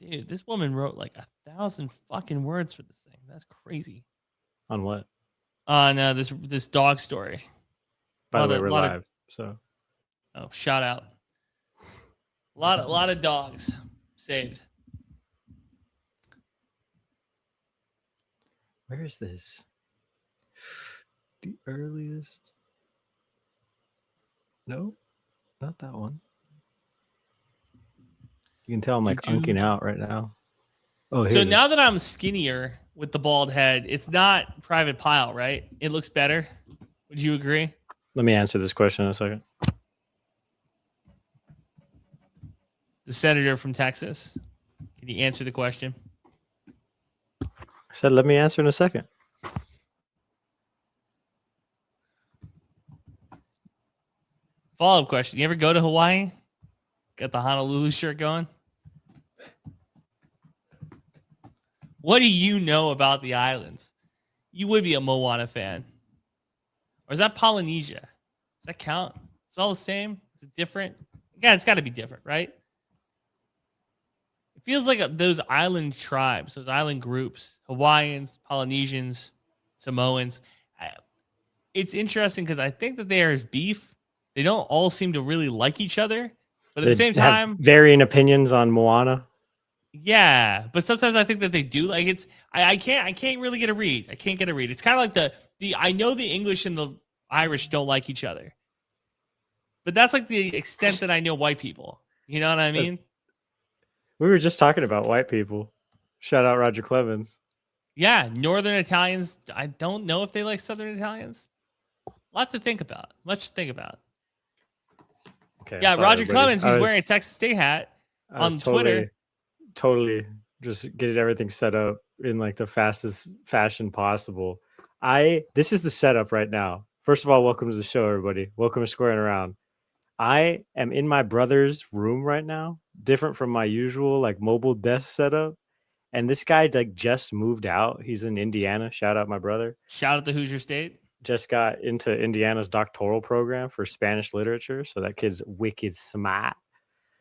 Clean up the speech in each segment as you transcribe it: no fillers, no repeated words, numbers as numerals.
Dude, this woman wrote like 1,000 fucking words for this thing. That's crazy. On what? No, this dog story. By the way, we're Lot of live. So shout out. Lot of dogs saved. where is this? The earliest. No, not that one. You can tell I'm like unking out right now. Oh, here So it is. now that I'm skinnier with the bald head, it's not Private Pile, right? It looks better. Would you agree? Let me answer this question in a second. The senator from Texas. Can you answer the question? I said, let me answer in a second. Follow-up question. You ever go to Hawaii? Got the Honolulu shirt going? What do you know about the islands? You would be a Moana fan. Or is that Polynesia? Does that count? It's all the same? Is it different? Yeah, it's got to be different, right? It feels like those island tribes, those island groups, Hawaiians, Polynesians, Samoans. It's interesting because I think that there is beef. They don't all seem to really like each other. But at the same time, varying opinions on Moana. Yeah, but sometimes I think that they do. Like I can't really get a read. I can't get a read. It's kind of like the I know the English and the Irish don't like each other, but that's like the extent that I know white people. You know what I mean? We were just talking about white people. Shout out Roger Clemens. Yeah, Northern Italians. I don't know if they like Southern Italians. Lots to think about. Much to think about. Okay. Yeah, Roger Clemens. He's wearing a Texas State hat on Twitter. Totally just getting everything set up in like the fastest fashion possible. This is the setup right now. First of all, welcome to the show, everybody. Welcome to Squarin Around. I am in my brother's room right now, different from my usual like mobile desk setup. And this guy like just moved out. He's in Indiana. Shout out my brother. Shout out to Hoosier State. Just got into Indiana's doctoral program for Spanish literature. So that kid's wicked smart.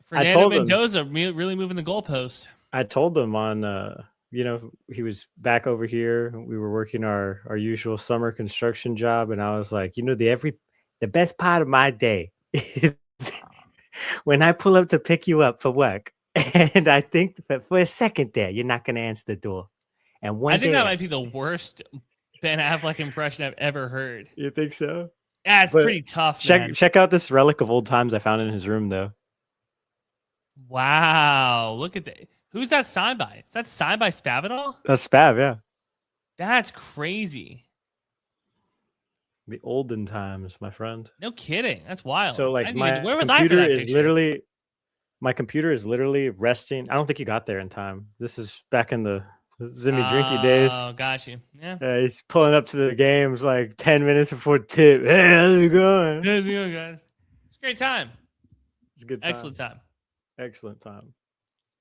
Fernando Mendoza really moving the goalpost. I told him on, he was back over here. We were working our usual summer construction job. And I was like, the best part of my day is when I pull up to pick you up for work. And I think that for a second there, you're not going to answer the door. And I think that might be the worst Ben Affleck impression I've ever heard. You think so? Yeah, it's pretty tough. Check out this relic of old times I found in his room, though. Wow, look at that. Who's that signed by? Is that signed by Spavital? That's Spav, yeah. That's crazy. The olden times, my friend. No kidding. That's wild. So like where was I for that picture? My computer is literally resting. I don't think you got there in time. This is back in the Zimmy Drinky days. Oh, got you. Yeah. He's pulling up to the games like 10 minutes before tip. Hey, how's it going? How's it going, guys? It's a great time. It's a good time. Excellent time.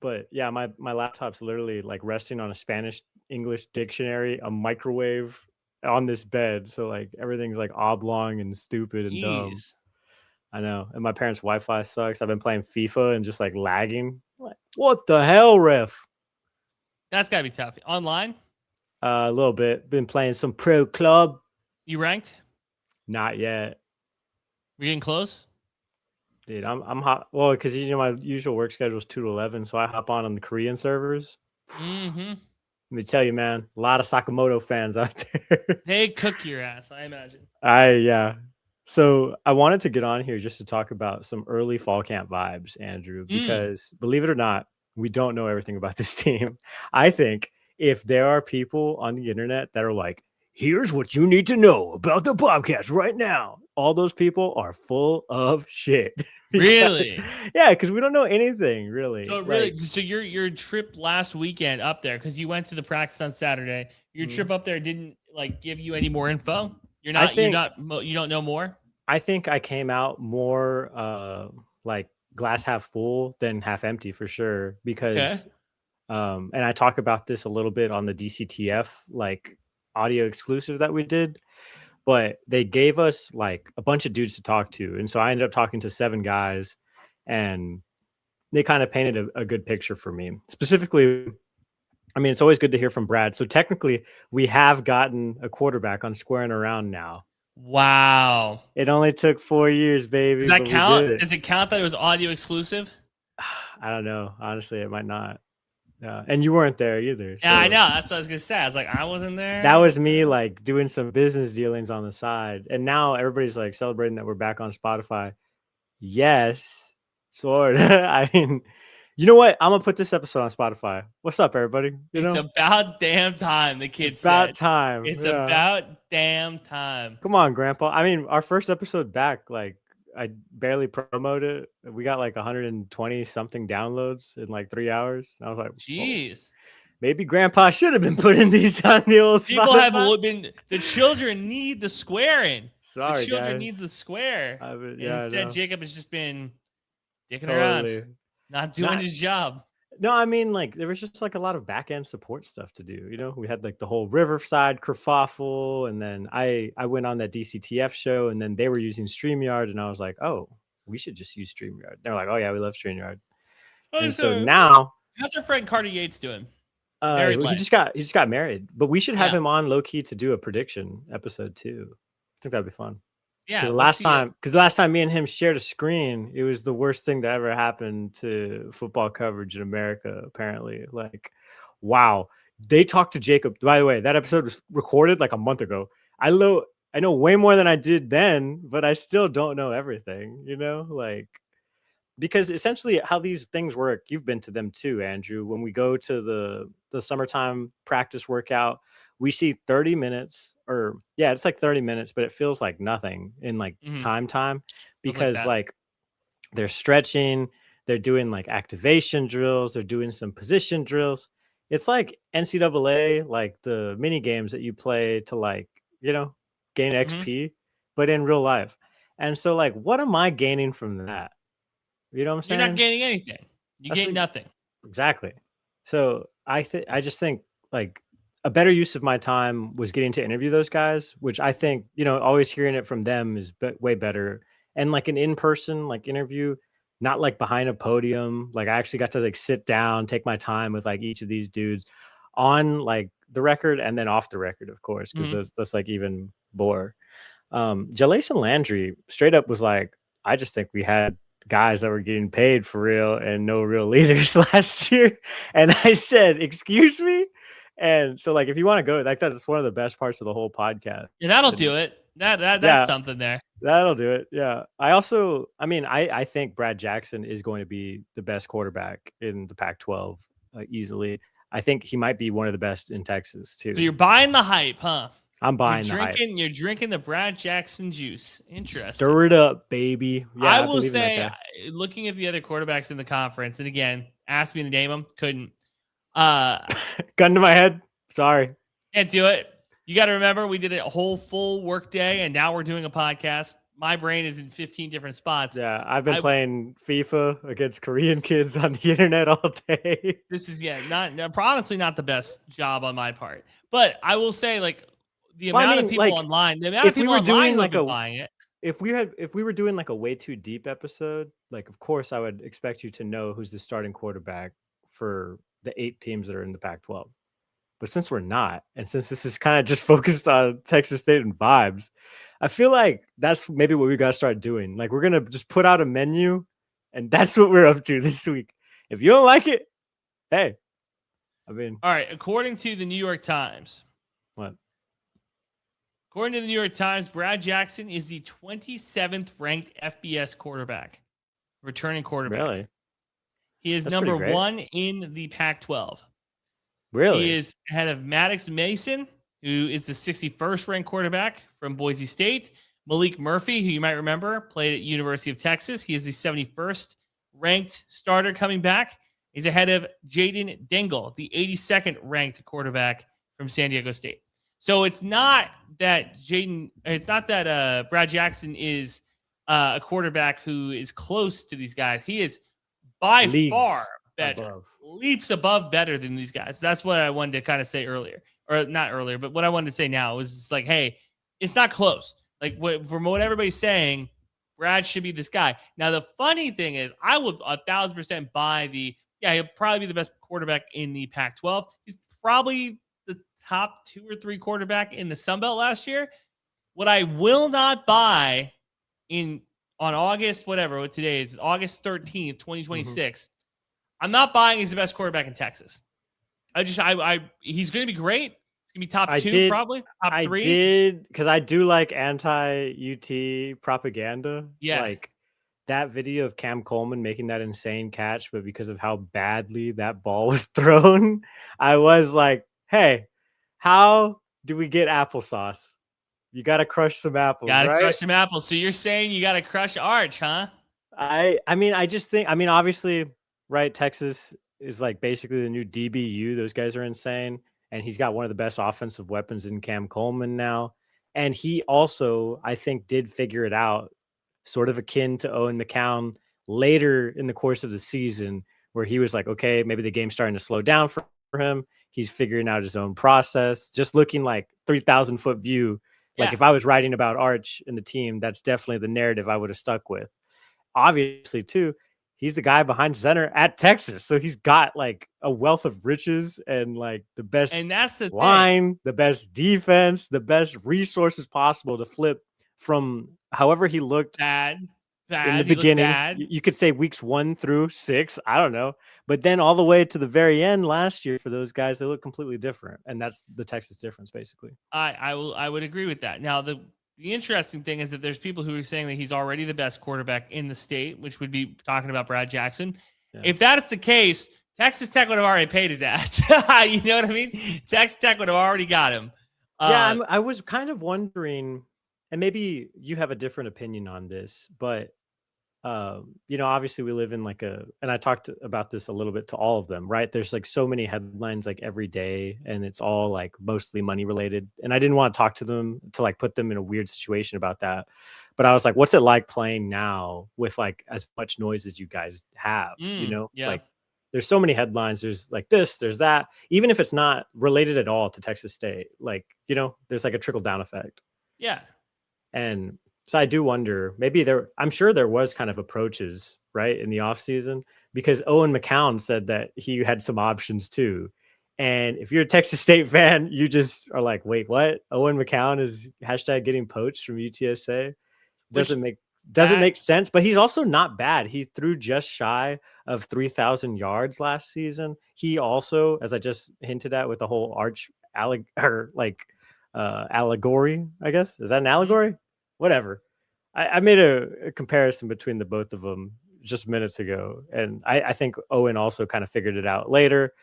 But yeah, my laptop's literally like resting on a Spanish-English dictionary, a microwave on this bed. So like everything's like oblong and stupid and dumb. I know. And my parents' Wi-Fi sucks. I've been playing FIFA and just like lagging. Like, what the hell, ref? That's gotta be tough. Online? A little bit. Been playing some pro club. You ranked? Not yet. We getting close? Dude, I'm hot. Well, because my usual work schedule is 2 to 11, so I hop on the Korean servers. Mm-hmm. Let me tell you, man, a lot of Sakamoto fans out there. They cook your ass, I imagine. Yeah. So I wanted to get on here just to talk about some early fall camp vibes, Andrew, because believe it or not, we don't know everything about this team. I think if there are people on the internet that are like, here's what you need to know about the Bobcats right now, all those people are full of shit. Really? Yeah, because we don't know anything, really. So really, so your trip last weekend up there, because you went to the practice on Saturday, your trip up there didn't like give you any more info? You don't know more? I think I came out more like glass half full than half empty for sure, because and I talk about this a little bit on the DCTF like audio exclusive that we did, but they gave us like a bunch of dudes to talk to, and so I ended up talking to 7 guys, and they kind of painted a good picture for me. Specifically, I mean, it's always good to hear from Brad. So technically, we have gotten a quarterback on Squaring Around now. Wow. It only took 4 years, baby, Does that but we count? did it. Does it count that it was audio exclusive? I don't know. Honestly, it might not. Yeah, and you weren't there either. Yeah, I So know. That's what I was gonna say. I was like, I wasn't there. that was me like doing some business dealings on the side. And now everybody's like celebrating that we're back on Spotify. Yes, sort of. I mean, you know what? I'm gonna put this episode on Spotify. What's up, everybody? You It's know, about damn time, the kid it's about said. time. It's Yeah. about damn time. Come on, Grandpa. I mean, our first episode back, like I barely promoted it. We got like 120 something downloads in like 3 hours. And I was like, whoa, Jeez. maybe Grandpa should have been putting these on the old People Spotify. have been, the children need the Squarin. Sorry, the children guys. needs the square. Yeah, Instead, Jacob has just been dicking totally around, not doing his job. No, I mean, like, there was just like a lot of back end support stuff to do. You know, we had like the whole Riverside kerfuffle, and then I went on that DCTF show, and then they were using StreamYard, and I was like, oh, we should just use StreamYard. They're like, oh yeah, we love StreamYard. And so now, how's our friend Carter Yates doing? he just got married, but we should have him on low key to do a prediction episode too. I think that'd be fun. Yeah, because last time me and him shared a screen, it was the worst thing that ever happened to football coverage in America. Apparently, like, wow, they talked to Jacob. By the way, that episode was recorded like a month ago. I know way more than I did then, but I still don't know everything. You know, like, because essentially how these things work, you've been to them too, Andrew. When we go to the summertime practice workout, we see 30 minutes, or yeah, it's like 30 minutes, but it feels like nothing in like time because like they're stretching, they're doing like activation drills, they're doing some position drills. It's like NCAA, like the mini games that you play to like, you know, gain XP, but in real life. And so like, what am I gaining from that? You know what I'm saying? You're not gaining anything. You gain nothing. Exactly. So I just think like a better use of my time was getting to interview those guys, which I think, you know, always hearing it from them is way better. And like an in-person like interview, not like behind a podium. Like I actually got to like sit down, take my time with like each of these dudes on like the record and then off the record, of course, because that's like even more. Jalace and Landry straight up was like, I just think we had guys that were getting paid for real and no real leaders last year. And I said, excuse me? And so like, if you want to go, like that's one of the best parts of the whole podcast. Yeah, that'll do it. That's something there. That'll do it. Yeah. I think Brad Jackson is going to be the best quarterback in the Pac-12 easily. I think he might be one of the best in Texas too. So you're buying the hype, huh? I'm buying the hype. You're drinking the Brad Jackson juice. Interesting. Stir it up, baby. Yeah, I will say, looking at the other quarterbacks in the conference, and again, asked me to name them, couldn't. Gun to my head. Sorry. Can't do it. You got to remember, we did a whole full work day, and now we're doing a podcast. My brain is in 15 different spots. Yeah, I've been playing FIFA against Korean kids on the internet all day. This is honestly not the best job on my part, but I will say, like, the amount of people online, the amount of people online will be buying it. If we were doing like a way too deep episode, like of course I would expect you to know who's the starting quarterback for the 8 teams that are in the Pac-12. But since we're not, and since this is kind of just focused on Texas State and vibes, I feel like that's maybe what we got to start doing. Like we're gonna just put out a menu, and that's what we're up to this week. If you don't like it, hey, I mean, all right. According to the New York Times, what? According to the New York Times, Brad Jackson is the 27th ranked FBS quarterback, returning quarterback. Really? He is number 1 in the Pac-12. Really? He is ahead of Maddox Mason, who is the 61st ranked quarterback from Boise State. Malik Murphy, who you might remember, played at University of Texas. He is the 71st ranked starter coming back. He's ahead of Jaden Dingle, the 82nd ranked quarterback from San Diego State. So it's not that Brad Jackson is a quarterback who is close to these guys. He is by far better, leaps above better than these guys. That's what I wanted to kind of say earlier, or not earlier, but what I wanted to say now was just like, hey, it's not close. Like from what everybody's saying, Brad should be this guy. Now, the funny thing is, I would 1,000% buy he'll probably be the best quarterback in the Pac-12. He's probably the top 2 or 3 quarterback in the Sun Belt last year. What I will not buy on August, whatever, what today is, August 13th, 2026, I'm not buying he's the best quarterback in Texas. He's going to be great. He's going to be top 2, probably top 3. I did, because I do like anti-UT propaganda. Yes. Like that video of Cam Coleman making that insane catch, but because of how badly that ball was thrown, I was like, hey, how do we get applesauce? You got to crush some apples, Got to right? crush some apples. So you're saying you got to crush Arch, huh? I mean, I just think, I mean, obviously, right, Texas is like basically the new DBU. Those guys are insane. And he's got one of the best offensive weapons in Cam Coleman now. And he also, I think, did figure it out, sort of akin to Owen McCown later in the course of the season, where he was like, okay, maybe the game's starting to slow down for him. He's figuring out his own process, just looking like 3,000 foot view. Like if I was writing about Arch and the team, that's definitely the narrative I would have stuck with. Obviously, too, he's the guy behind center at Texas. So he's got like a wealth of riches and like the best that's the line, thing. the best defense, the best resources possible to flip from however he looked bad in the beginning. You could say weeks 1 through 6. I don't know. But then all the way to the very end last year for those guys, they look completely different. And that's the Texas difference, basically. I would agree with that. Now, the interesting thing is that there's people who are saying that he's already the best quarterback in the state, which would be talking about Brad Jackson. Yeah. If that's the case, Texas Tech would have already paid his ass. You know what I mean? Texas Tech would have already got him. Yeah, I was kind of wondering, and maybe you have a different opinion on this, but obviously we live in like and I talked about this a little bit to all of them, right? There's like so many headlines like every day, and it's all like mostly money related. And I didn't want to talk to them to like put them in a weird situation about that. But I was like, what's it like playing now with like as much noise as you guys have? Like there's so many headlines. There's like this, there's that, even if it's not related at all to Texas State, like, there's like a trickle down effect. Yeah. And so I do wonder, I'm sure there was kind of approaches, right, in the offseason, because Owen McCown said that he had some options too. And if you're a Texas State fan, you just are like, wait, what? Owen McCown is #getting poached from UTSA? Doesn't make sense, but he's also not bad. He threw just shy of 3,000 yards last season. He also, as I just hinted at with the whole Arch allegory, I guess. Is that an allegory? Whatever. I made a comparison between the both of them just minutes ago. And I think Owen also kind of figured it out later.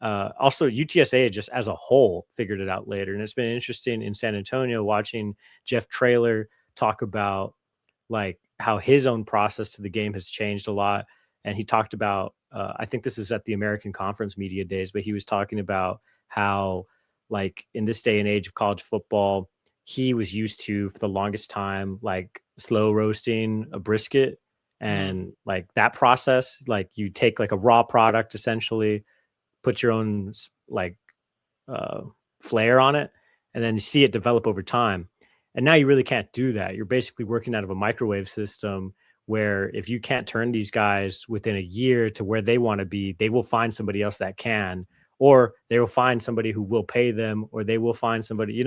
Also, UTSA just as a whole figured it out later. And it's been interesting in San Antonio watching Jeff Traylor talk about like how his own process to the game has changed a lot. And he talked about, I think this is at the American Conference Media Days, but he was talking about how like in this day and age of college football, he was used to for the longest time, like slow roasting a brisket and like that process, like you take like a raw product, essentially put your own like flair on it, and then you see it develop over time. And now you really can't do that. You're basically working out of a microwave system where if you can't turn these guys within a year to where they want to be, they will find somebody else that can, or they will find somebody who will pay them, or they will find somebody,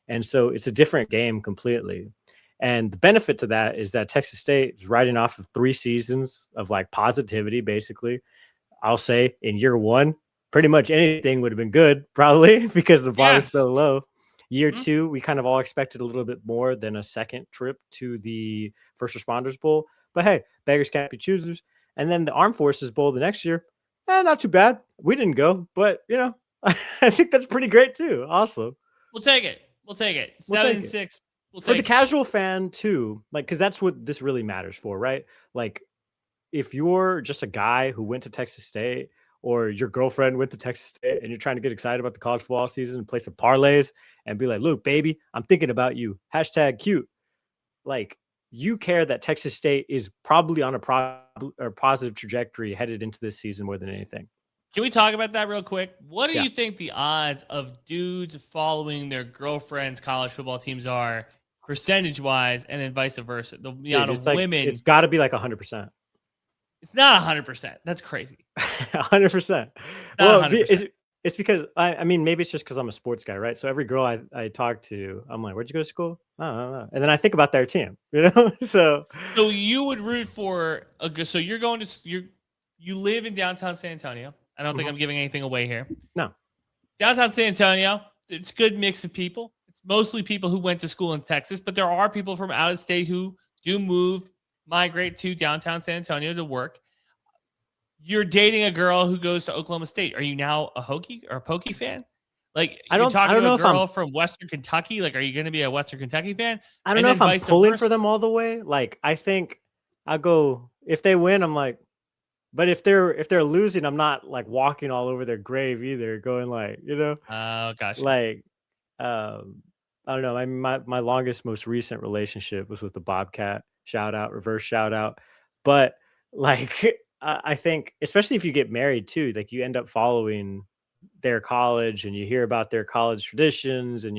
And so it's a different game completely. And the benefit to that is that Texas State is riding off of 3 seasons of like positivity, basically. I'll say in year 1, pretty much anything would have been good, probably, because the bar is so low. Year 2, we kind of all expected a little bit more than a second trip to the First Responders Bowl. But hey, beggars can't be choosers. And then the Armed Forces Bowl the next year, not too bad. We didn't go, but I think that's pretty great too. Also, we'll take it. 7-6. For the casual fan too, like, because that's what this really matters for, right? Like, if you're just a guy who went to Texas State, or your girlfriend went to Texas State, and you're trying to get excited about the college football season and play some parlays and be like, look, baby, I'm thinking about you. #cute. Like, you care that Texas State is probably on a positive trajectory headed into this season more than anything. Can we talk about that real quick? What do you think the odds of dudes following their girlfriend's college football teams are percentage wise, and then vice versa. The Dude, amount it's of like women, it's got to be like 100%. it's not 100%. That's crazy. 100%. Not Well, 100%. it's because I mean, maybe it's just because I'm a sports guy, right? So every girl I talk to, I'm like, "Where'd you go to school?" I don't know. And then I think about their team, you know? So So you would root for a good. So you're going to you live in downtown San Antonio. I don't think Mhm. I'm giving anything away here. No. Downtown San Antonio, it's a good mix of people. It's mostly people who went to school in Texas, but there are people from out of state who do migrate to downtown San Antonio to work. You're dating a girl who goes to Oklahoma State. Are you now a Hokie or a Pokey fan? Like you're I talking don't to a know if I'm girl from Western Kentucky. Like, are you going to be a Western Kentucky fan? I don't And know then if I'm vice pulling for versa. them all the way. Like, I think I'll go if they win, I'm like, but if they're losing, I'm not like walking all over their grave either, going like, Oh, gotcha. like um I don't know. My longest, most recent relationship was with the Bobcat. Shout out, reverse shout out. But like I think, especially if you get married too, like you end up following their college and you hear about their college traditions and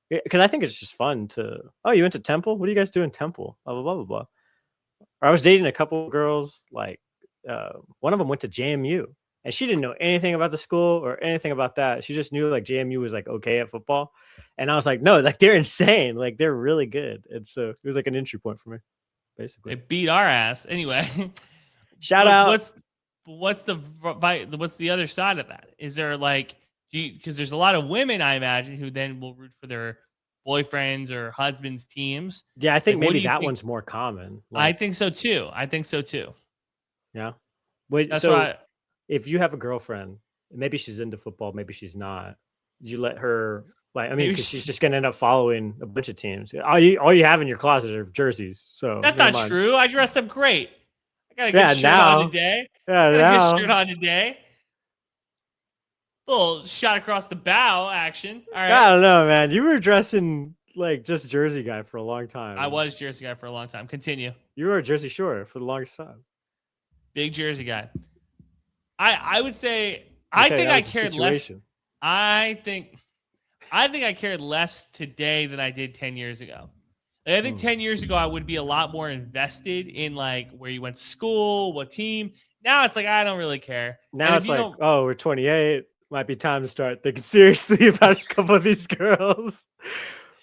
because I think it's just fun to, oh, you went to Temple? What do you guys do in Temple? Blah blah blah blah blah. Or I was dating a couple of girls, like one of them went to JMU and she didn't know anything about the school or anything about that. She just knew like JMU was like okay at football. And I was like, no, like they're insane. Like they're really good. And so it was like an entry point for me, They basically. beat our ass anyway. Shout But out. what's the other side of that? Is there like because there's a lot of women I imagine who then will root for their boyfriends or husbands' teams. Yeah, I Like, think what do maybe you that think? one's more common. I Like, think so too. I think so too. yeah. Wait, That's so why if you have a girlfriend, maybe she's into football, maybe she's not. You let her, like, I mean, maybe because she's just gonna end up following a bunch of teams. All you have in your closet are jerseys, so that's never not mind. true. I dress up great. I got a good Yeah, shirt on now, today. yeah, Got a good shirt now, on today. Little shot across the bow action. All I right. don't know, man. You were dressing like just Jersey guy for a long time, I and was Jersey guy for a long time. Continue. you were a Jersey Shore for the longest time. Big Jersey guy. I would say You I say think that I was the cared less. situation. I think I cared less today than I did 10 years ago. Like, I think Hmm. 10 years ago I would be a lot more invested in like where you went to school, what team. Now it's like I don't really care. And Now if it's you like, don't oh, we're 28. Might be time to start thinking seriously about a couple of these girls.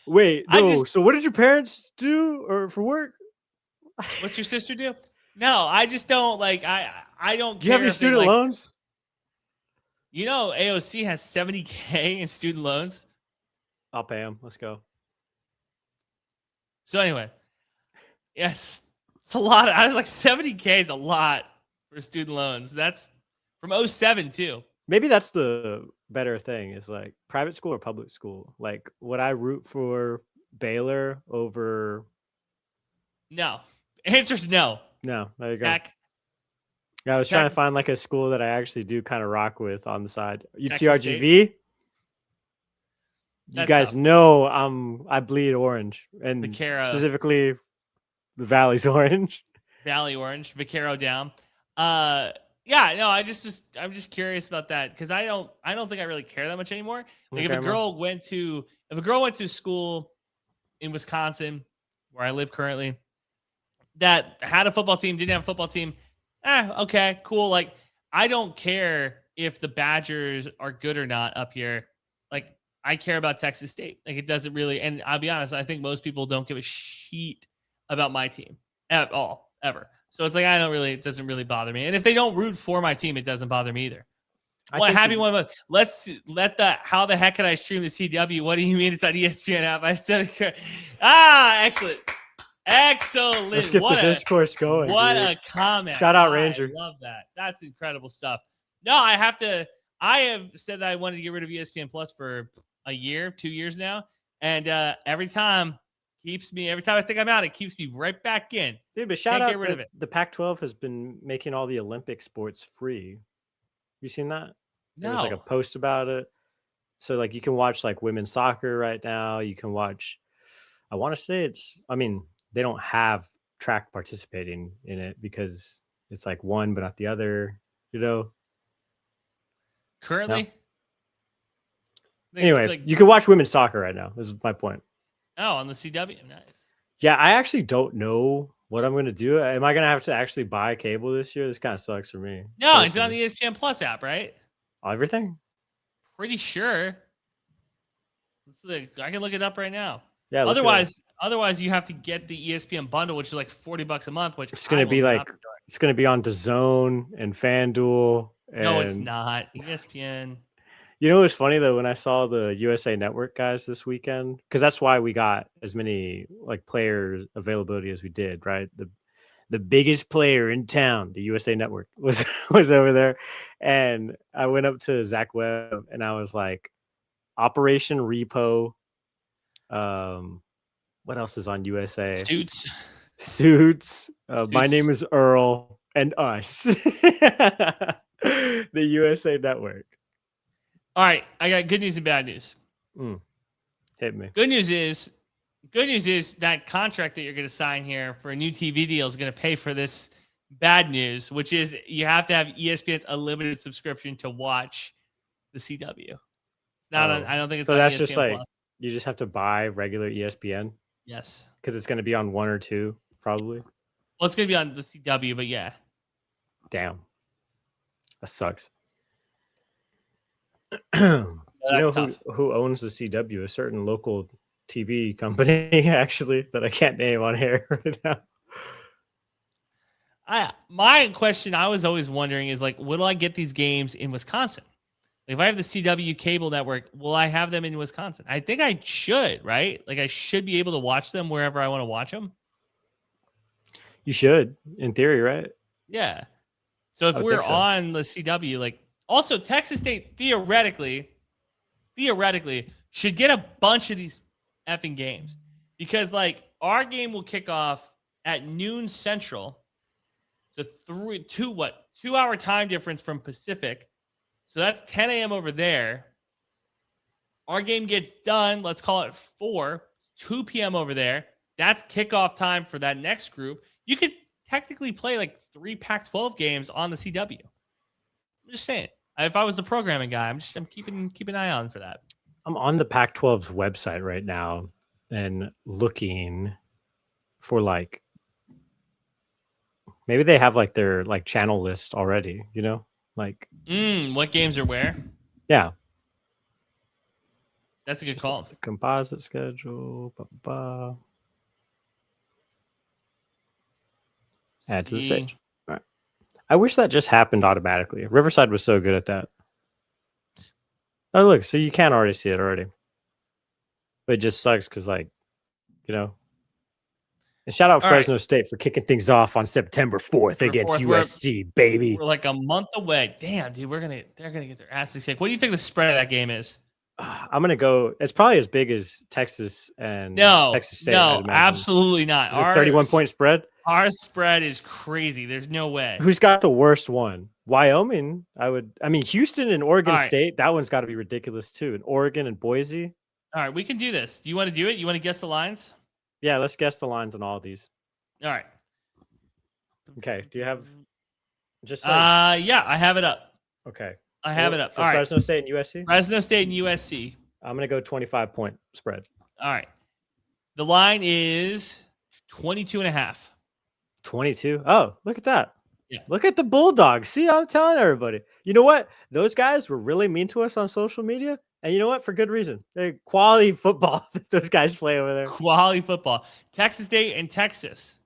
Wait, I no. just So, what did your parents do or for work? what's your sister do? No, I just don't like I don't Do you have care any if they student like loans? AOC has 70K in student loans. I'll pay them. Let's go. So anyway, yes, it's a lot. I was like 70K is a lot for student loans. That's from '07 too. Maybe that's the better thing is like private school or public school. Like, would I root for Baylor over? No, answer's no. No, there you go. Tech, Yeah, I was trying Tech, to find like a school that I actually do kind of rock with on the side. Texas State. UTRGV. You That's guys tough. know I bleed orange, and Vaquero, specifically the Valley's orange. Valley Orange, Vaquero down. Uh, yeah, no, I'm just curious about that because I don't think I really care that much anymore. Like Okay, man. if a girl went to school in Wisconsin, where I live currently, that had a football team, didn't have a football team, okay, cool. Like, I don't care if the Badgers are good or not up here. Like, I care about Texas State. Like, it doesn't really, and I'll be honest, I think most people don't give a shit about my team at all, ever. So it's like, it doesn't really bother me. And if they don't root for my team, it doesn't bother me either. I Well, think happy one. How the heck can I stream the CW? What do you mean it's on ESPN app? I said, excellent. Excellent. let's get the discourse going. What Dude. a comment. Shout out I Ranger. love that. That's incredible stuff. No, I have said that I wanted to get rid of ESPN Plus for a year, 2 years now. And every time I think I'm out, it keeps me right back in. Dude, but shout Can't out get rid of it. the Pac-12 has been making all the Olympic sports free. You seen that? There was like a No. post about it. So like you can watch like women's soccer right now. You can watch, I want to say I mean, they don't have track participating in it because it's like one but not the other, you know. Currently? Anyway, you can watch women's soccer right now. This is my point. Oh, on the CW. Nice. Yeah, I actually don't know what I'm going to do. Am I going to have to actually buy cable this year? This kind of sucks for me. No, it's on personally. the ESPN Plus app, right? Everything? Pretty sure. I can look it up right now. Yeah. Otherwise, you have to get the ESPN bundle, which is like $40 a month. Which It's going to be like it's going to be on DAZN and FanDuel. No, it's And not. ESPN. you know what's funny though? When I saw the USA Network guys this weekend, because that's why we got as many like players availability as we did, right? The biggest player in town, the USA Network, was over there, and I went up to Zach Webb and I was like, Operation Repo. What else is on USA? Suits. My name is Earl, and Us. The USA Network. All right, I got good news and bad news. Hit me. Good news is that contract that you're going to sign here for a new TV deal is going to pay for this bad news, which is you have to have ESPN's unlimited subscription to watch the CW. It's not. I don't think it's. So on that's ESPN just like Plus. You just have to buy regular ESPN. Yes, because it's going to be on 1 or 2 probably. Well, it's going to be on the CW, but yeah. Damn, that sucks. Who owns the CW? A certain local TV company, actually, that I can't name on here right now. My question I was always wondering is like, will I get these games in Wisconsin? If I have the CW cable network, will I have them in Wisconsin? I think I should, right? Like I should be able to watch them wherever I want to watch them. You should, in theory, right? Yeah. So if we're on the CW, like also Texas State theoretically should get a bunch of these effing games because like our game will kick off at noon Central. So 2 hour time difference from Pacific. So that's 10 a.m. over there. Our game gets done. Let's call it 2 p.m. over there. That's kickoff time for that next group. You could technically play like 3 Pac-12 games on the CW. I'm just saying. If I was the programming guy, I'm keeping an eye on for that. I'm on the Pac-12's website right now and looking for like maybe they have like their like channel list already, you know? Like what games are where? Yeah. That's a good call. Like the composite schedule. Add to the stage. All right. I wish that just happened automatically. Riverside was so good at that. Oh, look, so you can already see it already. But it just sucks because, like, you know. And shout out Fresno State for kicking things off on September 4th against USC, baby. We're like a month away. Damn, dude, they're gonna get their asses kicked. What do you think the spread of that game is? I'm gonna go. It's probably as big as Texas and Texas State. No, absolutely not. Our 31-point spread. Our spread is crazy. There's no way. Who's got the worst one? Wyoming. I mean, Houston and Oregon State. That one's got to be ridiculous too. And Oregon and Boise. All right, we can do this. Do you want to do it? You want to guess the lines? Yeah, let's guess the lines on all of these. All right. Okay. Do you have just yeah, I have it up. Okay. I have it up. All right. Fresno State and USC? Fresno State and USC. I'm going to go 25-point spread. All right. The line is 22.5. 22? Oh, look at that. Yeah. Look at the Bulldogs. See, I'm telling everybody. You know what? Those guys were really mean to us on social media. And you know what? For good reason. They're quality football that those guys play over there. Quality football. Texas State and Texas.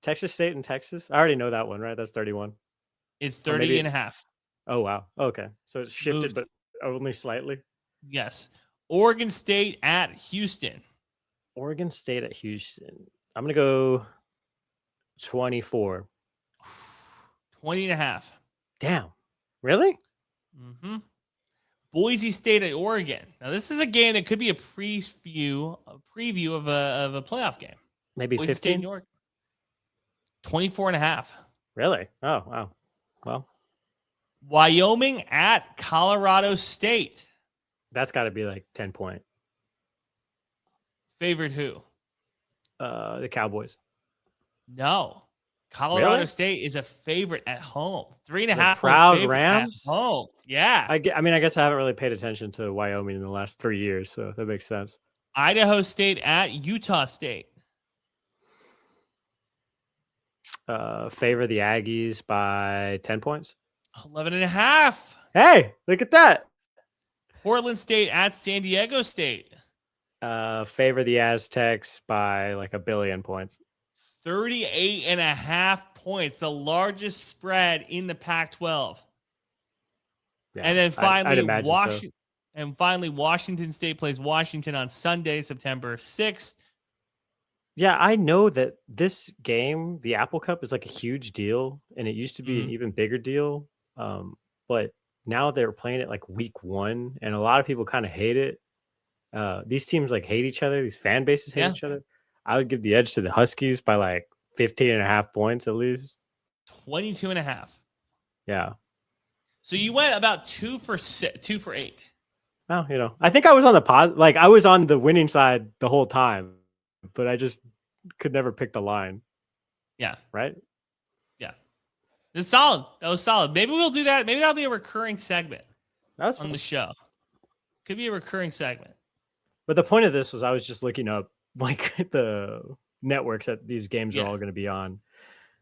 Texas State and Texas? I already know that one, right? That's 31. It's 30.5. Oh, wow. Okay. So it's shifted, but only slightly? Yes. Oregon State at Houston. Oregon State at Houston. I'm going to go 24. 20.5. Damn. Really? Mm-hmm. Boise State at Oregon. Now, this is a game that could be a preview of a playoff game. Maybe Boise 15? State and Oregon. 24.5. Really? Oh, wow. Well. Wyoming at Colorado State. That's got to be like 10-point. Favorite who? The Cowboys. No. Colorado State is a favorite at home. 3.5. Proud Rams at home. Yeah. I mean, I guess I haven't really paid attention to Wyoming in the last 3 years, so that makes sense. Idaho State at Utah State. Favor the Aggies by 10 points. 11.5. Hey, look at that. Portland State at San Diego State. Favor the Aztecs by like 1 billion points. 38.5 points, the largest spread in the Pac-12. Yeah, and then finally, I'd imagine so. And finally, Washington State plays Washington on Sunday, September 6th. Yeah, I know that this game, the Apple Cup, is like a huge deal, and it used to be an even bigger deal. But now they're playing it like week 1, and a lot of people kind of hate it. These teams like hate each other. These fan bases hate each other. I would give the edge to the Huskies by like 15.5 points at least. 22.5. Yeah. So you went about 2 for 8. Well, you know, I think I was on I was on the winning side the whole time, but I just could never pick the line. Yeah. Right? Yeah. It's solid. That was solid. Maybe we'll do that. Maybe that'll be a recurring segment on the show. Could be a recurring segment. But the point of this was I was just looking up like the networks that these games are all going to be on.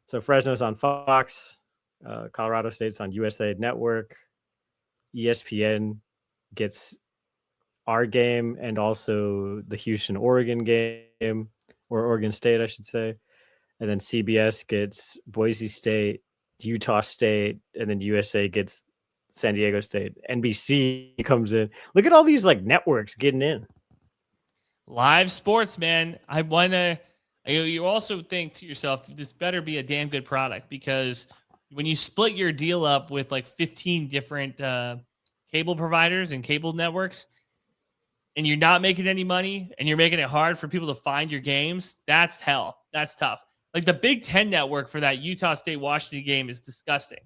So Fresno's on Fox, Colorado State's on USA Network, ESPN gets our game and also the Houston Oregon game, or Oregon State, I should say. And then CBS gets Boise State, Utah State, and then USA gets San Diego State. NBC comes in. Look at all these like networks getting in. Live sports, man. I want to. You also think to yourself, this better be a damn good product, because when you split your deal up with like 15 different cable providers and cable networks, and you're not making any money, and you're making it hard for people to find your games, that's hell. That's tough. Like the Big Ten network for that Utah State Washington game is disgusting.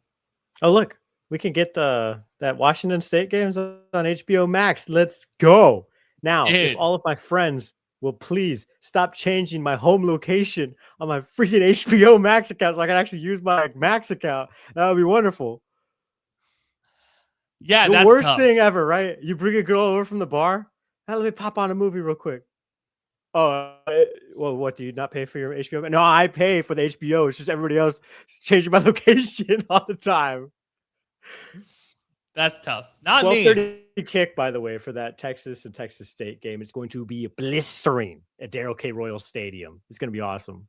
Oh, look, we can get that Washington State games on HBO Max. Let's go. Now, if all of my friends will please stop changing my home location on my freaking HBO Max account so I can actually use my Max account, that would be wonderful. Yeah, the worst thing ever, right? You bring a girl over from the bar. Hey, let me pop on a movie real quick. Oh, well, what, do you not pay for your HBO? No, I pay for the HBO. It's just everybody else changing my location all the time. That's tough. Not 12:30 kick, by the way, for that Texas and Texas State game. It's going to be blistering at Darrell K. Royal Stadium. It's going to be awesome.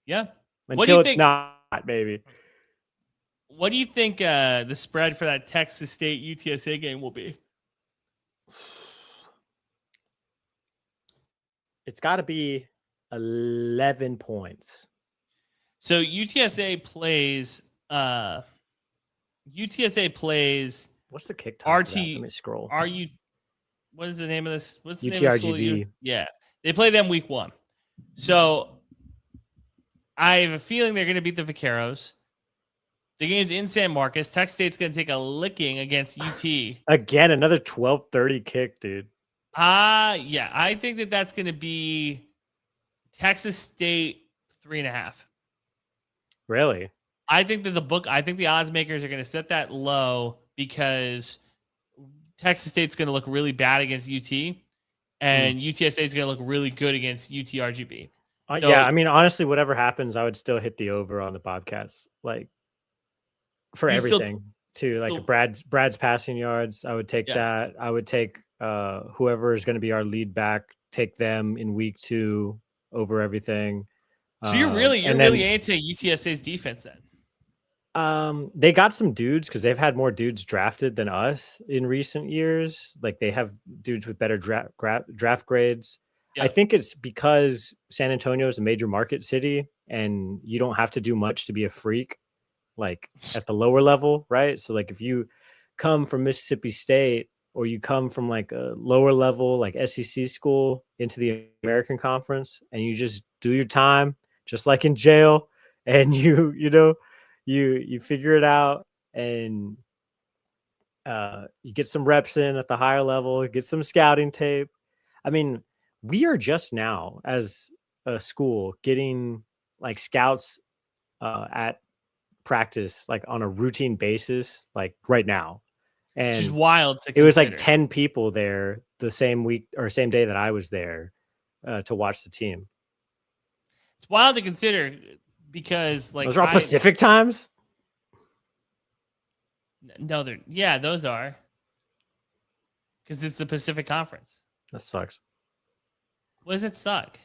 Yeah. What do you think? Not, maybe. What do you think the spread for that Texas State UTSA game will be? It's got to be 11 points. So UTSA plays. What's the kick time? RT. Let me scroll. What is the name of this? What's the UTRGV. name of the school? Yeah, they play them week 1. So I have a feeling they're going to beat the Vaqueros. The game's in San Marcos. Texas State's going to take a licking against UT. Again, another 12:30 kick, dude. Yeah, I think that's going to be Texas State 3.5. Really? I think the odds makers are going to set that low because Texas State's going to look really bad against UT, and UTSA is going to look really good against UTRGB. So, yeah, I mean, honestly, whatever happens, I would still hit the over on the Bobcats, like for everything too. Like Brad's passing yards, I would take that. I would take whoever is going to be our lead back, take them in week 2 over everything. So you're really into UTSA's defense then? They got some dudes because they've had more dudes drafted than us in recent years. Like they have dudes with better draft grades. Yep. I think it's because San Antonio is a major market city and you don't have to do much to be a freak, like at the lower level, right? So like if you come from Mississippi State or you come from like a lower level, like SEC school into the American Conference and you just do your time, just like in jail, and you figure it out and you get some reps in at the higher level, get some scouting tape. I mean, we are just now as a school getting like scouts at practice, like on a routine basis, like right now. And which is wild to it was consider. like 10 people there the same week or same day that I was there to watch the team. It's wild to consider because like Those are all Pacific times? No, those are. Because it's the Pacific Conference. That sucks. What does it suck?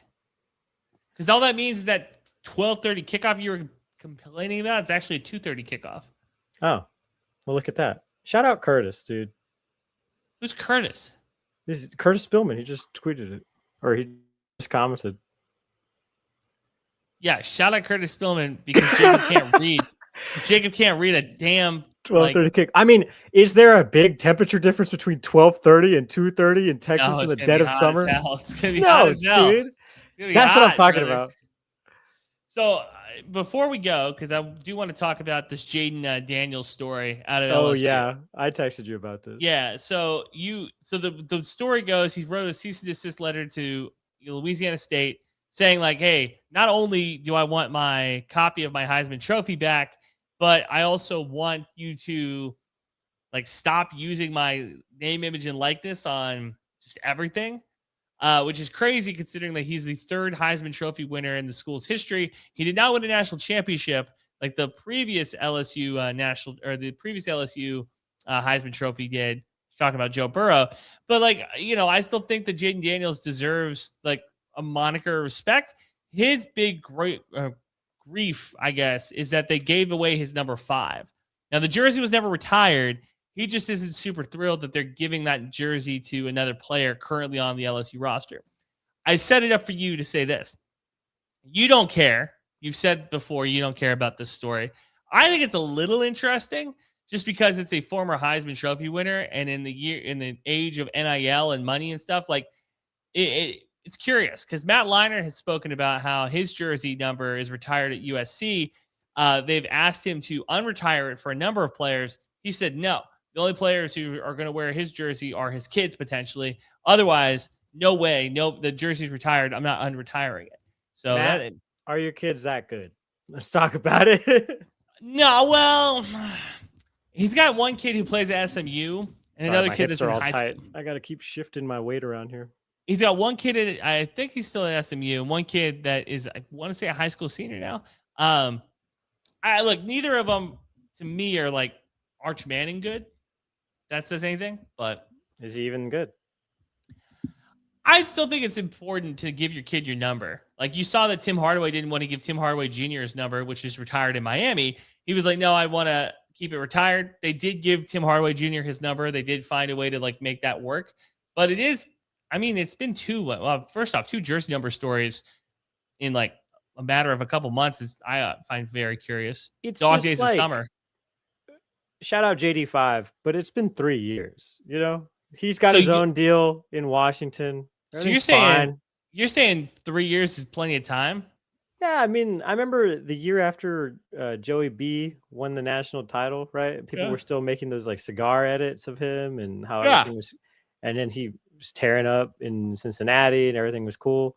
Because all that means is that 12:30 kickoff you were complaining about, it's actually a 2:30 kickoff. Oh, well, look at that. Shout out Curtis, dude. Who's Curtis? This is Curtis Spillman. He just tweeted it, or he just commented. Yeah, shout out Curtis Spillman because Jacob can't read. Jacob can't read a damn 12:30 kick. I mean, is there a big temperature difference between 12:30 and 2:30 in Texas in the dead of summer? It's gonna be hot as hell, dude. That's what I'm talking about. So before we go, because I do want to talk about this Jaden Daniels story out of LSU. LSU. Yeah, I texted you about this. Yeah, so the story goes he wrote a cease and desist letter to Louisiana State saying like, hey, not only do I want my copy of my Heisman Trophy back, but I also want you to like stop using my name, image, and likeness on just everything. Which is crazy considering that he's the third Heisman Trophy winner in the school's history. He did not win a national championship like the previous LSU Heisman Trophy did. Talking about Joe Burrow, but like I still think that Jaden Daniels deserves like a moniker of respect. His big grief, I guess, is that they gave away his number 5. Now the jersey was never retired. He just isn't super thrilled that they're giving that jersey to another player currently on the LSU roster. I set it up for you to say this. You don't care. You've said before you don't care about this story. I think it's a little interesting just because it's a former Heisman Trophy winner, and in the age of NIL and money and stuff, like it's curious because Matt Leinart has spoken about how his jersey number is retired at USC. They've asked him to unretire it for a number of players. He said no. The only players who are going to wear his jersey are his kids potentially. Otherwise, no way. No, the jersey's retired. I'm not unretiring it. So, Matt, are your kids that good? Let's talk about it. No, well, he's got one kid who plays at SMU and another kid that's in high school. I got to keep shifting my weight around here. He's got one kid I think he's still at SMU, and one kid that is, I want to say, a high school senior now. Look, neither of them to me are like Arch Manning good. That says anything, but is he even good? I still think it's important to give your kid your number. Like you saw that Tim Hardaway didn't want to give Tim Hardaway Jr. his number, which is retired in Miami. He was like, no, I want to keep it retired. They did give Tim Hardaway Jr. his number. They did find a way to like make that work. But it is, I mean, it's been first off, 2 jersey number stories in like a matter of a couple months is I find very curious. It's dog days of summer. Shout out JD5, but it's been 3 years. He's got his own deal in Washington. So you're saying 3 years is plenty of time? Yeah, I mean, I remember the year after Joey B won the national title, right? People were still making those like cigar edits of him and how everything was, and then he was tearing up in Cincinnati and everything was cool.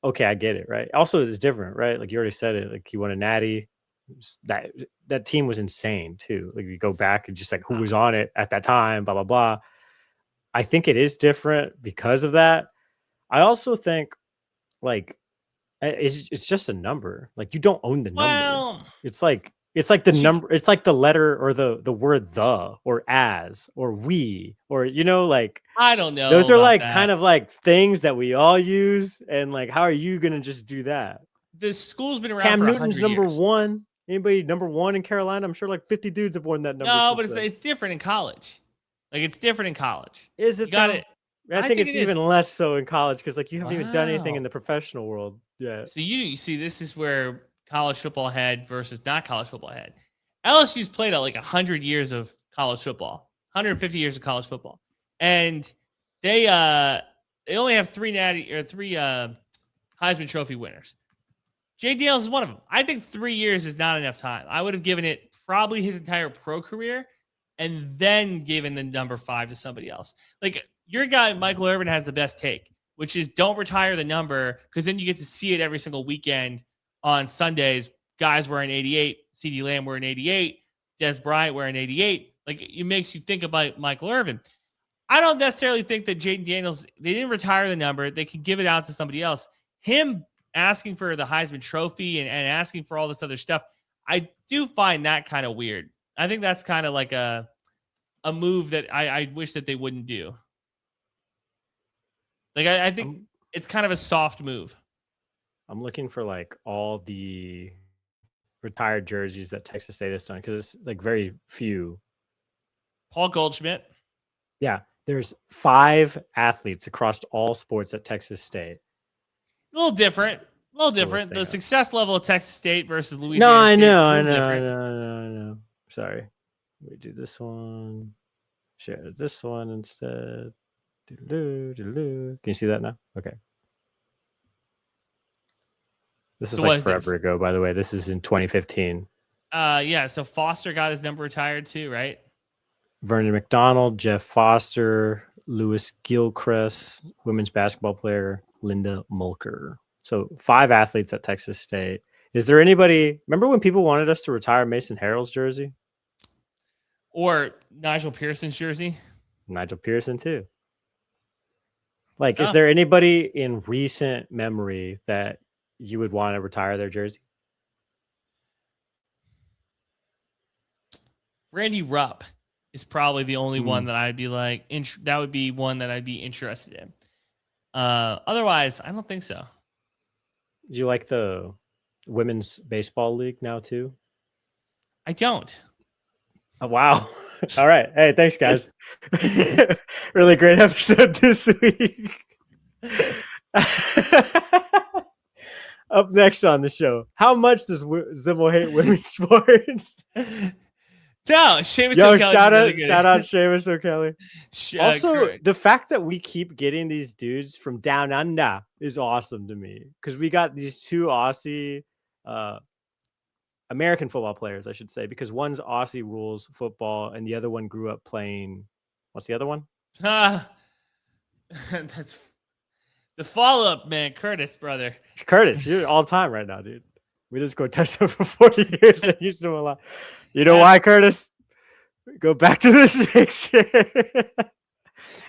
Okay, I get it, right? Also, it's different, right? Like you already said it, like he won a natty. That team was insane too. Like you go back and just like who was on it at that time, blah blah blah. I think it is different because of that. I also think like it's just a number. Like you don't own the number. Well, it's like the number. It's like the letter or the word the or as or we or like I don't know. Those are like kind of like things that we all use. And like, how are you gonna just do that? This school's been around. Cam for Newton's number years. 1. Anybody number 1 in Carolina? I'm sure like 50 dudes have worn that number. No, but it's different in college. Like it's different in college. Is it? Got it. I think it's even less so in college because like you haven't even done anything in the professional world yet. So you see, this is where college football head versus not college football head. LSU's played out like 100 years of college football, 150 years of college football, and they only have 3 Heisman Trophy winners. Jay Daniels is one of them. I think 3 years is not enough time. I would have given it probably his entire pro career and then given the number 5 to somebody else. Like your guy, Michael Irvin, has the best take, which is don't retire the number because then you get to see it every single weekend on Sundays. Guys wearing 88, CeeDee Lamb wearing 88, Des Bryant wearing 88. Like it makes you think about Michael Irvin. I don't necessarily think that Jaden Daniels, they didn't retire the number. They can give it out to somebody else. Him asking for the Heisman Trophy and asking for all this other stuff, I do find that kind of weird. I think that's kind of like a move that I wish that they wouldn't do. Like I think it's kind of a soft move. I'm looking for like all the retired jerseys that Texas State has done because it's like very few. Paul Goldschmidt. Yeah, there's 5 athletes across all sports at Texas State. A little different. A little different. The success level of Texas State versus Louisiana No, I State. know, I know. Sorry. We do this one. Share this one instead. Can you see that now? Okay. This is like forever ago, by the way. This is in 2015. Yeah, so Foster got his number retired too, right? Vernon McDonald, Jeff Foster, Lewis Gilchrist, women's basketball player, Linda Mulker. So 5 athletes at Texas State. Is there anybody, remember when people wanted us to retire Mason Harrell's jersey? Or Nigel Pearson's jersey? Nigel Pearson too. Like, is there anybody in recent memory that you would want to retire their jersey? Randy Rupp is probably the only one that I'd be like, that would be one that I'd be interested in. Otherwise, I don't think so. Do you like the women's baseball league now too? I don't. Oh, wow. All right. Hey, thanks, guys. Really great episode this week. Up next on the show, how much does Zimmel hate women's sports? No, Seamus O'Kelly. Shout out Seamus O'Kelly. Also, the fact that we keep getting these dudes from down under is awesome to me because we got these 2 Aussie American football players, I should say, because one's Aussie rules football and the other one grew up playing. What's the other one? That's the follow-up, man. Curtis, brother. Curtis, you're all time right now, dude. We just go touchdown for 40 years and used to a lot. You know why, Curtis? Go back to this picture.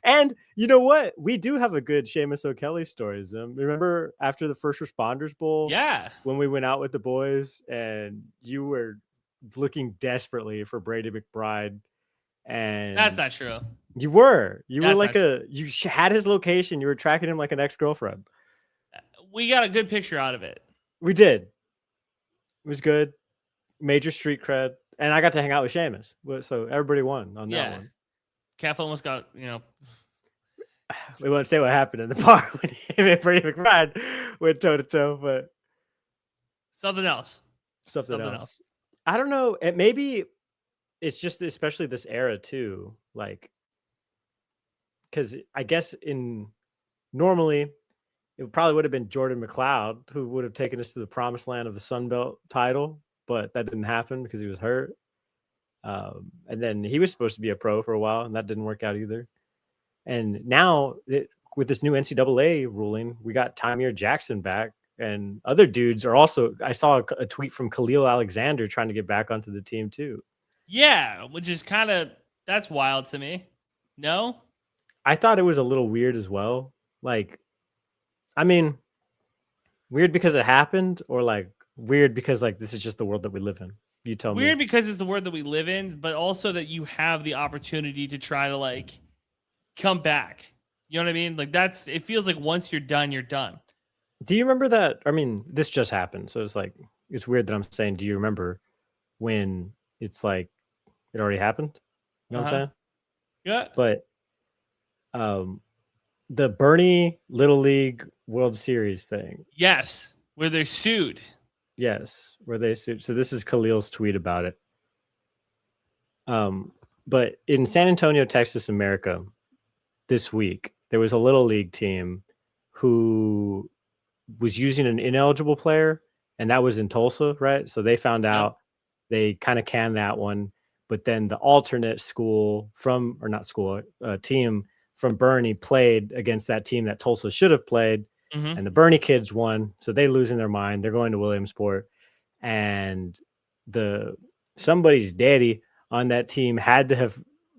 And you know what? We do have a good Seamus O'Kelly story, Zim. Remember after the First Responders Bowl? Yeah. When we went out with the boys and you were looking desperately for Brady McBride. And that's not true. You were like you had his location. You were tracking him like an ex-girlfriend. We got a good picture out of it. We did. It was good. Major street cred. And I got to hang out with Seamus. So everybody won on that one. Kev almost got, we won't say what happened in the bar when him and Brady McBride went toe to toe, but something else. Something else. I don't know. Maybe it's just especially this era too. Like, because I guess normally it probably would have been Jordan McLeod who would have taken us to the promised land of the Sun Belt title, but that didn't happen because he was hurt. And then he was supposed to be a pro for a while, and that didn't work out either. And now with this new NCAA ruling, we got Tamir Jackson back, and other dudes are also. I saw a tweet from Khalil Alexander trying to get back onto the team too. Yeah, which is that's wild to me. No, I thought it was a little weird as well. Like, I mean, weird because it happened, or like weird because like this is just the world that we live in. You tell me. Weird because it's the world that we live in, but also that you have the opportunity to try to like come back. You know what I mean? Like it feels like once you're done, you're done. Do you remember that? I mean, this just happened. So it's weird that I'm saying, do you remember when it's like it already happened? You know what I'm saying? Yeah. But the Bernie Little League World Series thing. Yes. Where they're sued. Yes, where they sued. So this is Khalil's tweet about it. But in San Antonio, Texas, America, this week, there was a Little League team who was using an ineligible player, and that was in Tulsa, right? So they found out, they kind of canned that one, but then the alternate team from Bernie played against that team that Tulsa should have played. And the Bernie kids won, so they losing their mind. They're going to Williamsport, and somebody's daddy on that team had to have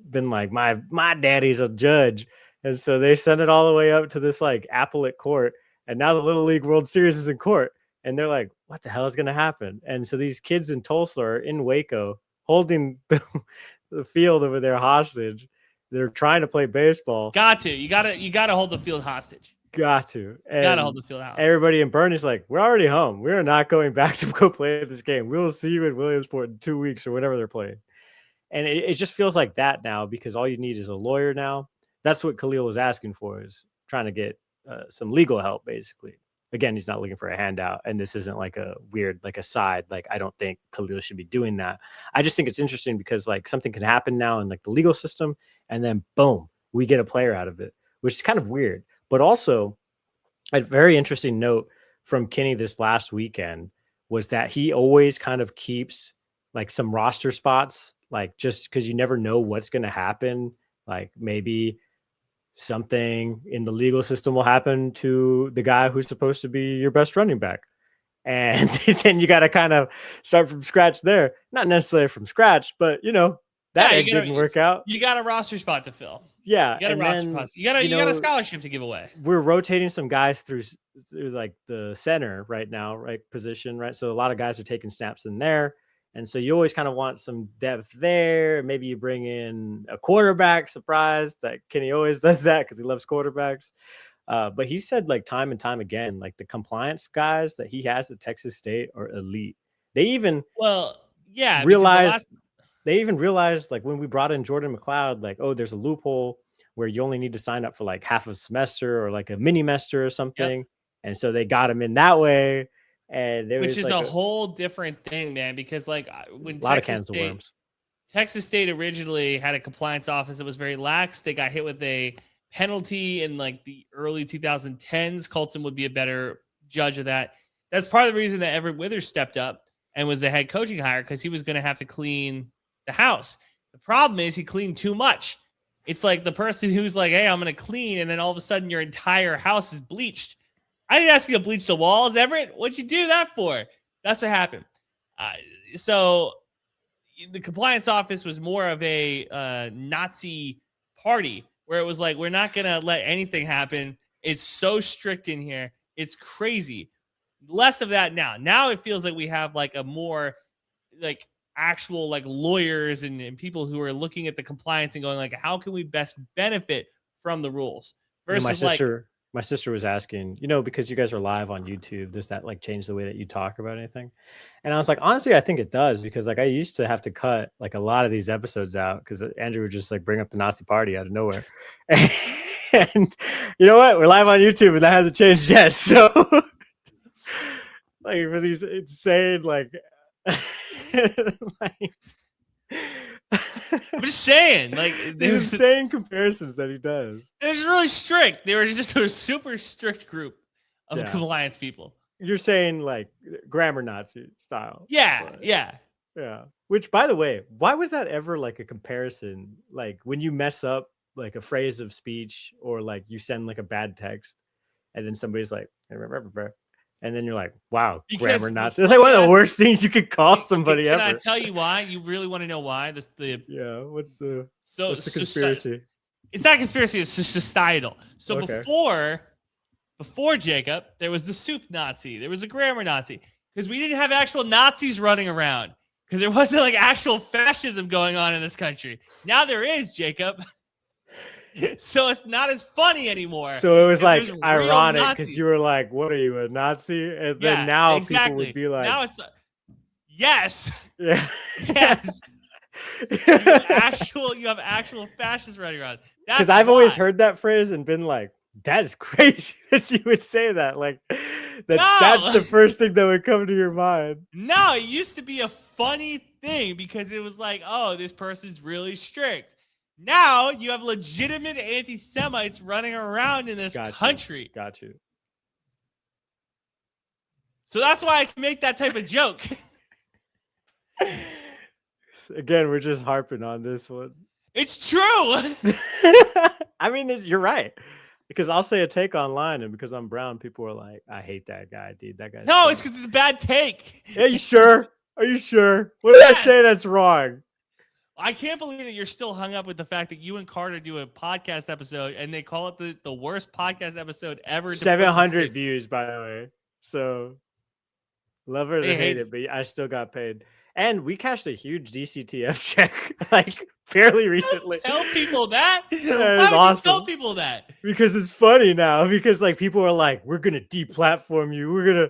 been like, my daddy's a judge. And so they sent it all the way up to this like appellate court. And now the Little League World Series is in court. And they're like, what the hell is going to happen? And so these kids in Tulsa are in Waco holding the field over there hostage. They're trying to play baseball. You gotta hold the field hostage. Got to. And gotta hold the field hostage. Everybody in Bernie's like, we're already home. We're not going back to go play this game. We'll see you in Williamsport in 2 weeks or whenever they're playing. And it just feels like that now, because all you need is a lawyer now. That's what Khalil was asking for, is trying to get some legal help, basically. Again, he's not looking for a handout, and this isn't like a weird, like a side. Like, I don't think Khalil should be doing that. I just think it's interesting because like something can happen now in like the legal system, and then boom, we get a player out of it, which is kind of weird. But also, a very interesting note from Kenny this last weekend was that he always kind of keeps like some roster spots, like just because you never know what's going to happen. Like maybe something in the legal system will happen to the guy who's supposed to be your best running back. And then you got to kind of start from scratch there. Not necessarily from scratch, but that didn't work out. You got a roster spot to fill. Yeah. You got a roster spot. You got a scholarship to give away. We're rotating some guys through like the center right now, right position, right? So a lot of guys are taking snaps in there. And so you always kind of want some depth there. Maybe you bring in a quarterback, surprise. That Kenny always does that because he loves quarterbacks. But he said like time and time again, like the compliance guys that he has at Texas State are elite. They even realized like when we brought in Jordan McLeod, like, oh, there's a loophole where you only need to sign up for like half a semester or like a mini semester or something. Yep. And so they got him in that way. And which is like a whole different thing, man, because like when a lot of cans of worms. Texas State originally had a compliance office that was very lax. They got hit with a penalty in like the early 2010s. Colton would be a better judge of that. That's part of the reason that Everett Withers stepped up and was the head coaching hire, because he was going to have to clean the house. The problem is he cleaned too much. It's like the person who's like, hey, I'm going to clean, and then all of a sudden your entire house is bleached. I didn't ask you to bleach the walls, Everett. What'd you do that for? That's what happened. So the compliance office was more of a Nazi party where it was like, we're not going to let anything happen. It's so strict in here. It's crazy. Less of that now. Now it feels like we have like a more like actual like lawyers and people who are looking at the compliance and going like, how can we best benefit from the rules? Versus my sister was asking, because you guys are live on YouTube, does that like change the way that you talk about anything? And I was like, honestly, I think it does, because like I used to have to cut like a lot of these episodes out because Andrew would just like bring up the Nazi party out of nowhere. And you know what? We're live on YouTube and that hasn't changed yet. So like for these insane like I'm just saying, like, these insane comparisons that he does. It was really strict. They were just a super strict group of compliance people. You're saying like grammar Nazi style. Yeah. Which, by the way, why was that ever like a comparison? Like when you mess up like a phrase of speech, or like you send like a bad text, and then somebody's like, and then you're like, wow, grammar Nazi. It's like one of the worst things you could call somebody ever. Can I tell you why? You really want to know why? What's the conspiracy? It's not conspiracy, it's just societal. So before Jacob, there was the soup Nazi. There was a grammar Nazi. Because we didn't have actual Nazis running around. Because there wasn't like actual fascism going on in this country. Now there is, Jacob. So it's not as funny anymore. So it was like ironic because you were like, what are you, a Nazi? And then now people would be like, now it's yes. Yeah. Yes. You have actual fascists running around. Because I've always heard that phrase and been like, that is crazy that you would say that. Like that's the first thing that would come to your mind. No, it used to be a funny thing because it was like, oh, this person's really strict. Now you have legitimate anti-Semites running around in this country. Got you. So that's why I can make that type of joke. Again, we're just harping on this one. It's true. I mean, you're right. Because I'll say a take online, and because I'm brown, people are like, I hate that guy, dude. That guy. No, it's because it's a bad take. Are you sure? Are you sure? What did I say that's wrong? I can't believe that you're still hung up with the fact that you and Carter do a podcast episode and they call it the worst podcast episode ever. 700 views, by the way. So love it or They hate hate it, but I still got paid. And we cashed a huge DCTF check like fairly recently. Tell people that. That Why is would awesome. you tell people that? Because it's funny now. Because like people are like, we're gonna deplatform you. We're gonna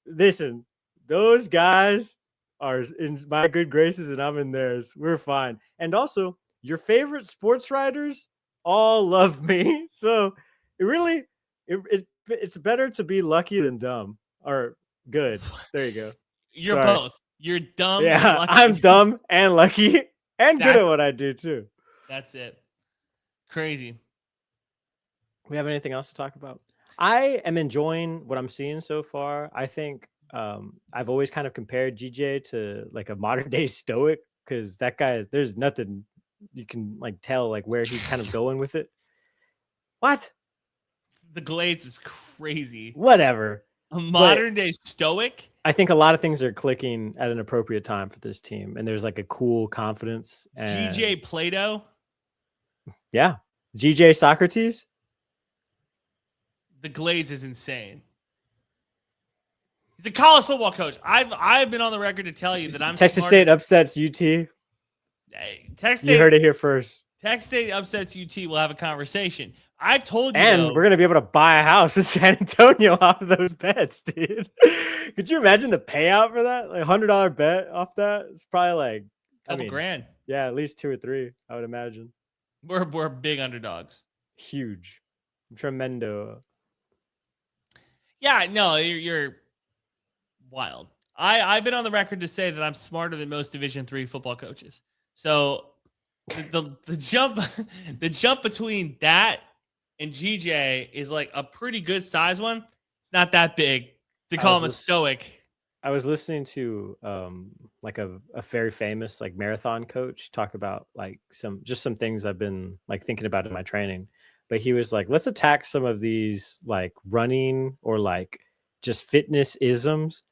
listen. Those guys are in my good graces, and I'm in theirs. We're fine. And also, your favorite sports writers all love me. So it really, it's better to be lucky than dumb or good. There you go. You're Sorry. both. You're dumb. Yeah, and lucky. I'm dumb and lucky and good at what I do too. That's it. Crazy. We have anything else to talk about? I am enjoying what I'm seeing so far. I think I've always kind of compared GJ to like a modern day Stoic because that guy, there's nothing you can like tell like where he's kind of going with it. What? The Glades is crazy. Whatever. A modern day Stoic. I think a lot of things are clicking at an appropriate time for this team, and there's like a cool confidence. And... GJ Plato. Yeah, GJ Socrates. The Glaze is insane. He's a college football coach. I've been on the record to tell you that I'm Texas State upsets UT. Texas State, you heard it here first. Texas State upsets UT. We'll have a conversation. I told you, and we're gonna be able to buy a house in San Antonio off of those bets, dude. Could you imagine the payout for that? Like $100 bet off that? It's probably like a couple grand. Yeah, at least 2 or 3, I would imagine. We're big underdogs. Huge, tremendo. Yeah, no, you're wild. I've been on the record to say that I'm smarter than most Division III football coaches. So the jump between that and GJ is like a pretty good size one. It's not that big to call him a Stoic. I was listening to like a very famous like marathon coach talk about like some things I've been like thinking about in my training. But he was like, let's attack some of these like running or like just fitness isms.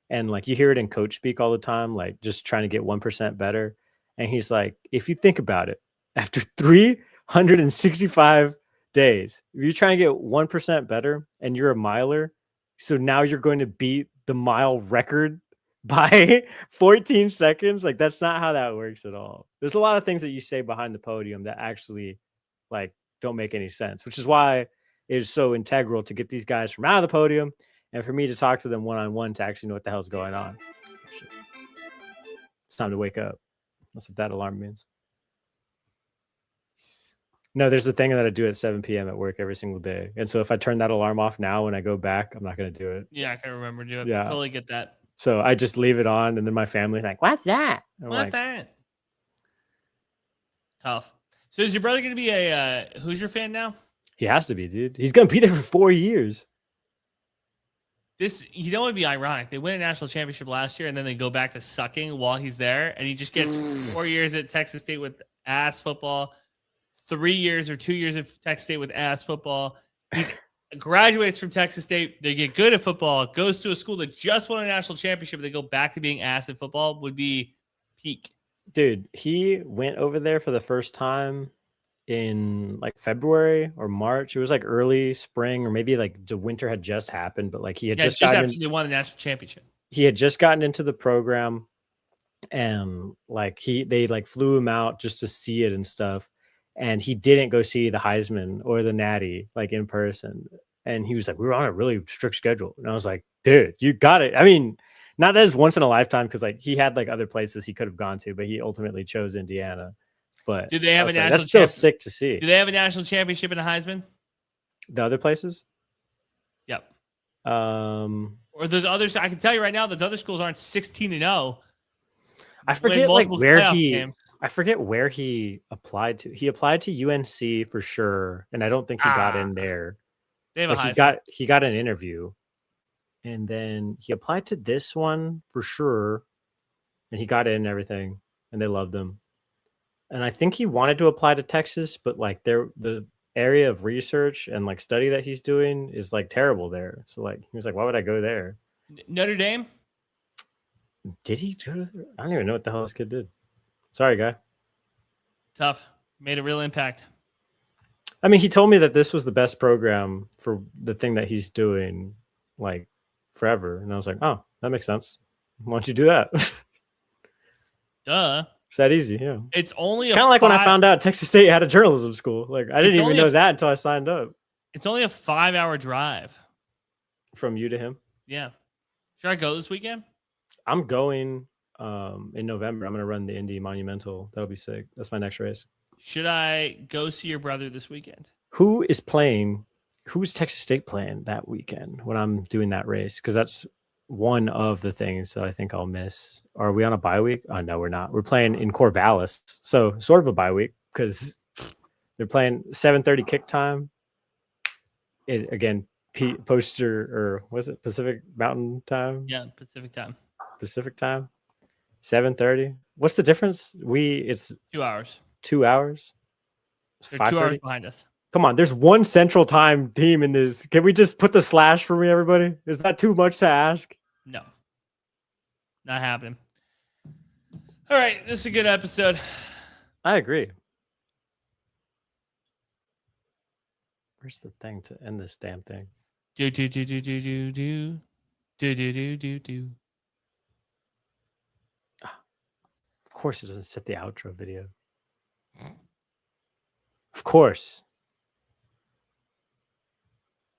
And like you hear it in coach speak all the time, like just trying to get 1% better. And he's like, if you think about it, after 365 days, if you're trying to get 1% better and you're a miler, so now you're going to beat the mile record by 14 seconds. Like that's not how that works at all. There's a lot of things that you say behind the podium that actually like don't make any sense, which is why it is so integral to get these guys from out of the podium and for me to talk to them one-on-one to actually know what the hell's going on. It's time to wake up. That's what that alarm means. No, there's a thing that I do at 7 p.m. at work every single day. And so if I turn that alarm off now when I go back, I'm not going to do it. Yeah, I can remember doing it. Yeah. Totally get that. So I just leave it on and then my family's like, what's that? What's that? Tough. So is your brother going to be a Hoosier fan now? He has to be, dude. He's going to be there for 4 years. This, you know, would be ironic. They win a national championship last year, and then they go back to sucking while he's there, and he just gets 4 years at Texas State with ass football, 3 years or 2 years at Texas State with ass football. He graduates from Texas State. They get good at football, goes to a school that just won a national championship. They go back to being ass at football would be peak. Dude, he went over there for the first time in like February or March. It was like early spring, or maybe like the winter had just happened, but like he had just after they won the national championship. He had just gotten into the program, and like they like flew him out just to see it and stuff. And he didn't go see the Heisman or the Natty like in person. And he was like, we were on a really strict schedule. And I was like, dude, you got it. I mean, not as once in a lifetime, because like he had like other places he could have gone to, but he ultimately chose Indiana. But do they have a national? That's still sick to see. Do they have a national championship in the Heisman? The other places? Yep. Or those others? I can tell you right now, those other schools aren't 16-0. I forget like where I forget where he applied to. He applied to UNC for sure, and I don't think he got in there. They have a he got an interview, and then he applied to this one for sure, and he got in and everything, and they loved him. And I think he wanted to apply to Texas, but like the area of research and like study that he's doing is like terrible there. So like he was like, why would I go there? Notre Dame? Did he go there? I don't even know what the hell this kid did. Sorry, guy. Tough. Made a real impact. I mean, he told me that this was the best program for the thing that he's doing, like forever. And I was like, oh, that makes sense. Why don't you do that? Duh. It's that easy. Yeah. It's only Kind of like when I found out Texas State had a journalism school. Like I didn't even know that until I signed up. It's only a 5-hour drive from you to him. Yeah. Should I go this weekend? I'm going in November. I'm going to run the Indy Monumental. That'll be sick. That's my next race. Should I go see your brother this weekend? Who is playing? Who's Texas State playing that weekend when I'm doing that race? Because that's one of the things that I think I'll miss. Are we on a bye week? Oh, no, we're not. We're playing in Corvallis. So sort of a bye week because they're playing 7:30 kick time. Again, poster or was it Pacific Mountain time? Yeah, Pacific time. Pacific time. 7:30. What's the difference? It's 2 hours. 2 hours. They're 2 hours behind us. Come on, there's one Central Time team in this. Can we just put the slash for me, everybody? Is that too much to ask? No, not happening. All right, this is a good episode. I agree. Where's the thing to end this damn thing? Do do do do do do do do do do do do. Of course, it doesn't set the outro video. Of course.